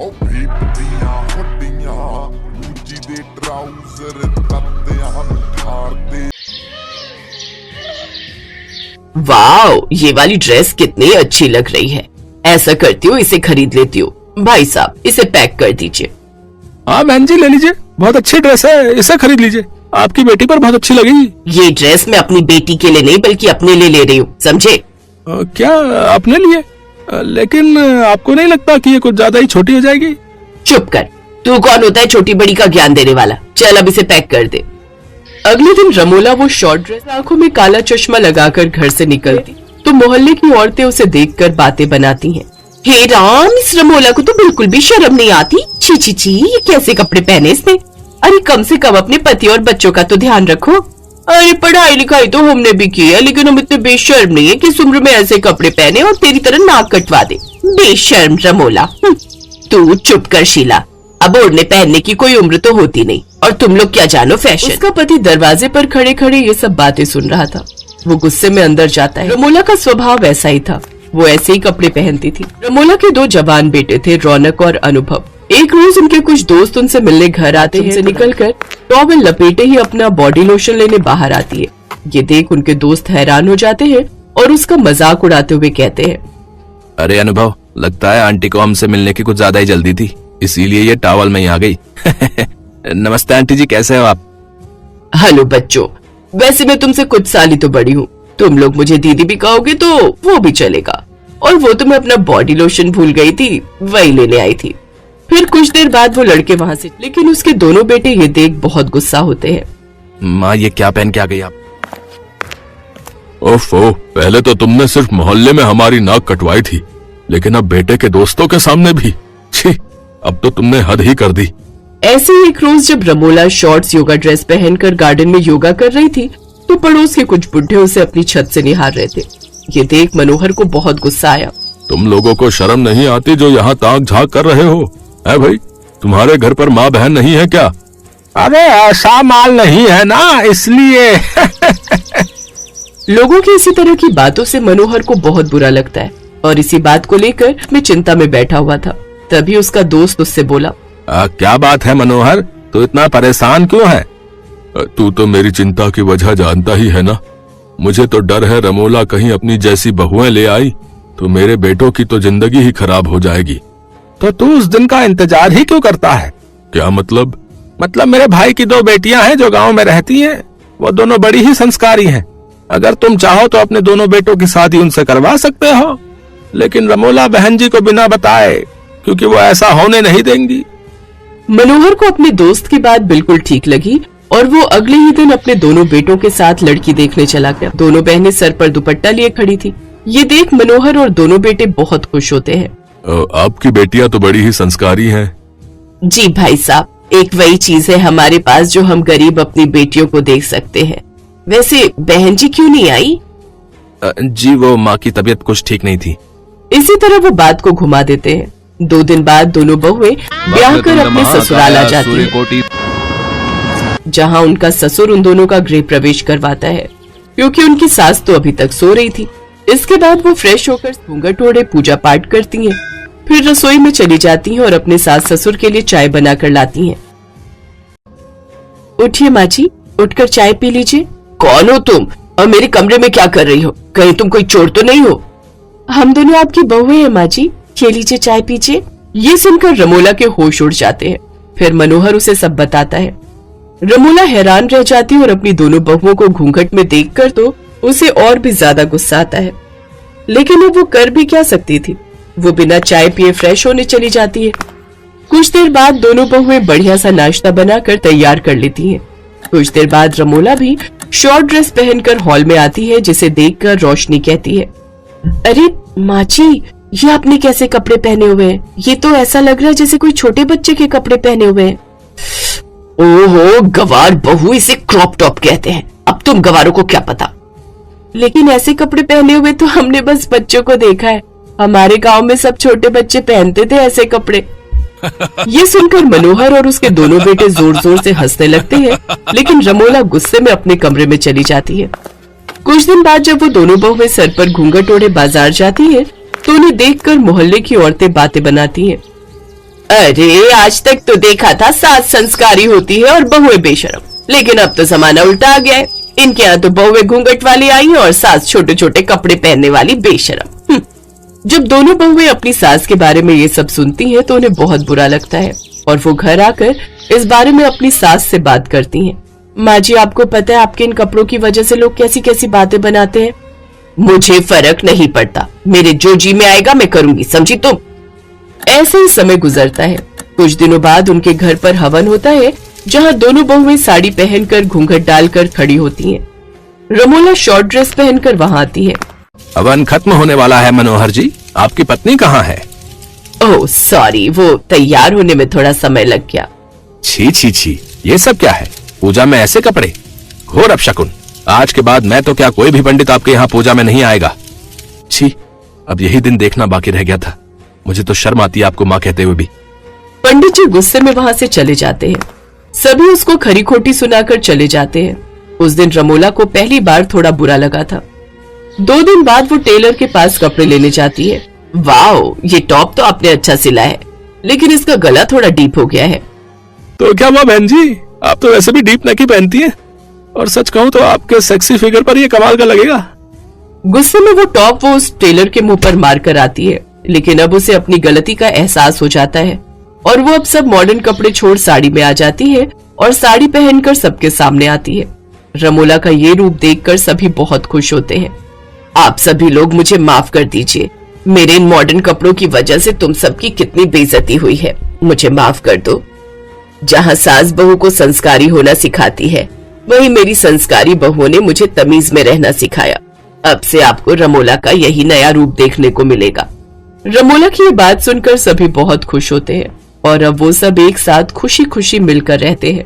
Wow, ये वाली dress कितनी अच्छी लग रही है। ऐसा करती हूँ, इसे खरीद लेती हूँ। भाई साहब, इसे पैक कर दीजिए। हाँ बहन जी, ले लीजिए, बहुत अच्छी ड्रेस है, इसे खरीद लीजिए, आपकी बेटी पर बहुत अच्छी लगेगी। ये ड्रेस मैं अपनी बेटी के लिए नहीं बल्कि अपने लिए ले रही हूँ, समझे? क्या अपने लिए? लेकिन आपको नहीं लगता कि ये कुछ ज्यादा ही छोटी हो जाएगी? चुप कर, तू कौन होता है छोटी बड़ी का ज्ञान देने वाला? चल अब इसे पैक कर दे। अगले दिन रमोला वो शॉर्ट ड्रेस, आंखों में काला चश्मा लगाकर घर से निकलती तो मोहल्ले की औरतें उसे देखकर बातें बनाती हैं। हे राम, इस रमोला को तो बिल्कुल भी शर्म नहीं आती। छी छी छी, ये कैसे कपड़े पहने इसने? अरे कम से कम अपने पति और बच्चों का तो ध्यान रखो। अरे पढ़ाई लिखाई तो हमने भी की है, लेकिन हम इतने बेशर्म नहीं है कि इस उम्र में ऐसे कपड़े पहने और तेरी तरह नाक कटवा दे। बेशर्म रमोला। तू चुप कर शीला, अब ओढ़ने पहनने की कोई उम्र तो होती नहीं, और तुम लोग क्या जानो फैशन। उसका पति दरवाजे पर खड़े खड़े ये सब बातें सुन रहा था। वो गुस्से में अंदर जाता है। रमोला का स्वभाव ऐसा ही था, वो ऐसे ही कपड़े पहनती थी। रमोला के दो जवान बेटे थे, रौनक और अनुभव। एक रोज उनके कुछ दोस्त उनसे मिलने घर आते हैं। से निकलकर टॉवेल लपेटे ही अपना बॉडी लोशन लेने बाहर आती है। ये देख उनके दोस्त हैरान हो जाते हैं और उसका मजाक उड़ाते हुए कहते हैं, अरे अनुभव, लगता है आंटी को हमसे मिलने की कुछ ज्यादा ही जल्दी थी, इसीलिए ये टॉवल में ही आ गई। नमस्ते आंटी जी, कैसे हो आप? हेलो बच्चों, वैसे मैं तुमसे कुछ साल ही तो बड़ी हूँ, तुम लोग मुझे दीदी भी कहोगे तो वो भी चलेगा। और वो तो मैं अपना बॉडी लोशन भूल गई थी, वही लेने आई थी। फिर कुछ देर बाद वो लड़के वहाँ से, लेकिन उसके दोनों बेटे ये देख बहुत गुस्सा होते हैं। माँ, ये क्या पहन के आ गई आप? ओफो, पहले तो तुमने सिर्फ मोहल्ले में हमारी नाक कटवाई थी, लेकिन अब बेटे के दोस्तों के सामने भी। छी, अब तो तुमने हद ही कर दी। ऐसे ही एक रोज जब रमोला शॉर्ट्स योगा ड्रेस पहनकर गार्डन में योगा कर रही थी तो पड़ोस के कुछ बुढ़े उसे अपनी छत से निहार रहे थे। ये देख मनोहर को बहुत गुस्सा आया। तुम लोगों को शर्म नहीं आती जो यहाँ ताक झांक कर रहे हो? है भाई, तुम्हारे घर पर माँ बहन नहीं है क्या? अरे ऐसा माल नहीं है ना, इसलिए। लोगों की इसी तरह की बातों से मनोहर को बहुत बुरा लगता है और इसी बात को लेकर मैं चिंता में बैठा हुआ था। तभी उसका दोस्त उससे बोला, क्या बात है मनोहर, तू इतना परेशान क्यों है? तू तो मेरी चिंता की वजह जानता ही है ना। मुझे तो डर है रमोला कहीं अपनी जैसी बहुएं ले आई तो मेरे बेटों की तो जिंदगी ही खराब हो जाएगी। तो तू उस दिन का इंतजार ही क्यों करता है? क्या मतलब? मतलब मेरे भाई की दो बेटियां हैं जो गांव में रहती हैं, वो दोनों बड़ी ही संस्कारी हैं। अगर तुम चाहो तो अपने दोनों बेटों की शादी उनसे करवा सकते हो, लेकिन रमोला बहन जी को बिना बताए, क्योंकि वो ऐसा होने नहीं देंगी। मनोहर को अपने दोस्त की बात बिल्कुल ठीक लगी और वो अगले ही दिन अपने दोनों बेटों के साथ लड़की देखने चला गया। दोनों बहनें सर पर दुपट्टा लिए खड़ी थी। ये देख मनोहर और दोनों बेटे बहुत खुश होते हैं। आपकी बेटियां तो बड़ी ही संस्कारी हैं। जी भाई साहब, एक वही चीज है हमारे पास जो हम गरीब अपनी बेटियों को देख सकते हैं। वैसे बहन जी क्यों नहीं आई? जी वो माँ की तबीयत कुछ ठीक नहीं थी। इसी तरह वो बात को घुमा देते हैं। 2 दिन बाद दोनों बहुएं ब्याह कर अपने ससुराल आ जाती हैं, जहां उनका ससुर उन दोनों का गृह प्रवेश करवाता है, क्योंकि उनकी सास तो अभी तक सो रही थी। इसके बाद वो फ्रेश होकर घूंघट ओढ़े पूजा पाठ करती हैं, फिर रसोई में चली जाती हैं और अपने सास ससुर के लिए चाय बनाकर लाती हैं। उठिए माँ जी, उठकर चाय पी लीजिए। कौन हो तुम और मेरे कमरे में क्या कर रही हो? कहीं तुम कोई चोर तो नहीं हो? हम दोनों आपकी बहुएं हैं माँ जी, ये लीजिए चाय पीजिए। ये सुनकर रमोला के होश उड़ जाते हैं। फिर मनोहर उसे सब बताता है। रमोला हैरान रह जाती है और अपनी दोनों बहुओं को घूंघट में देखकर तो उसे और भी ज्यादा गुस्सा आता है, लेकिन अब वो कर भी क्या सकती थी। वो बिना चाय पिए फ्रेश होने चली जाती है। कुछ देर बाद दोनों बहुएं बढ़िया सा नाश्ता बनाकर तैयार कर लेती हैं। कुछ देर बाद रमोला भी शॉर्ट ड्रेस पहनकर हॉल में आती है, जिसे देखकर रोशनी कहती है, अरे माँ जी, ये आपने कैसे कपड़े पहने हुए हैं? ये तो ऐसा लग रहा है जैसे कोई छोटे बच्चे के कपड़े पहने हुए हैं। ओहो गवार बहू, इसे क्रॉप टॉप कहते हैं। अब तुम गवारों को क्या पता? लेकिन ऐसे कपड़े पहने हुए तो हमने बस बच्चों को देखा है। हमारे गांव में सब छोटे बच्चे पहनते थे ऐसे कपड़े। ये सुनकर मनोहर और उसके दोनों बेटे जोर जोर से हंसने लगते हैं, लेकिन रमोला गुस्से में अपने कमरे में चली जाती है। कुछ दिन बाद जब वो दोनों बहुएं सर पर घूंघट ओढ़े बाजार जाती है तो उन्हें देखकर मोहल्ले की औरतें बातें बनाती हैं। अरे आज तक तो देखा था सास संस्कारी होती है और बहुएं बेशरम, लेकिन अब तो जमाना उल्टा आ गया है। इनके यहाँ तो बहुएं घूंघट वाली आई हैं और सास छोटे छोटे कपड़े पहनने वाली बेशरम। जब दोनों बहुएं अपनी सास के बारे में ये सब सुनती हैं तो उन्हें बहुत बुरा लगता है और वो घर आकर इस बारे में अपनी सास से बात करती हैं। माँ जी, आपको पता है आपके इन कपड़ों की वजह से लोग कैसी कैसी बातें बनाते हैं। मुझे फर्क नहीं पड़ता, मेरे जो जी में आएगा मैं करूंगी, समझी तुम। ऐसे ही समय गुजरता है। कुछ दिनों बाद उनके घर पर हवन होता है, जहाँ दोनों बहुएं साड़ी पहनकर घूंघट डालकर खड़ी होती हैं। रमोला शॉर्ट ड्रेस पहनकर वहाँ आती है। हवन खत्म होने वाला है मनोहर जी, आपकी पत्नी कहाँ है? ओह सॉरी, वो तैयार होने में थोड़ा समय लग गया। छी छी छी, ये सब क्या है? पूजा में ऐसे कपड़े, घोर अपशकुन। आज के बाद मैं तो क्या कोई भी पंडित आपके यहाँ पूजा में नहीं आएगा। छी, अब यही दिन देखना बाकी रह गया था। मुझे तो शर्म आती है आपको माँ कहते हुए भी। पंडित जी गुस्से में वहाँ से चले जाते हैं। सभी उसको खरी खोटी सुनाकर चले जाते हैं। उस दिन रमोला को पहली बार थोड़ा बुरा लगा था। 2 दिन बाद वो टेलर के पास कपड़े लेने जाती है। वाओ, ये टॉप तो आपने अच्छा सिला है, लेकिन इसका गला थोड़ा डीप हो गया है। तो क्या हुआ बहन जी, आप तो वैसे भी डीप नेक ही पहनती हैं, और सच कहूँ तो आपके सेक्सी फिगर पर ये कमाल का लगेगा। गुस्से में वो टॉप वो उस टेलर के मुंह पर मार कर आती है, लेकिन अब उसे अपनी गलती का एहसास हो जाता है और वो अब सब मॉडर्न कपड़े छोड़ साड़ी में आ जाती है और साड़ी पहनकर सबके सामने आती है। रमोला का ये रूप देखकर सभी बहुत खुश होते हैं। आप सभी लोग मुझे माफ कर दीजिए, मेरे इन मॉडर्न कपड़ों की वजह से तुम सबकी कितनी बेइज्जती हुई है, मुझे माफ कर दो। जहाँ सास बहू को संस्कारी होना सिखाती है, वही मेरी संस्कारी बहुओं ने मुझे तमीज में रहना सिखाया। अब से आपको रमोला का यही नया रूप देखने को मिलेगा। रमोला की ये बात सुनकर सभी बहुत खुश होते हैं और अब वो सब एक साथ खुशी खुशी मिलकर रहते हैं।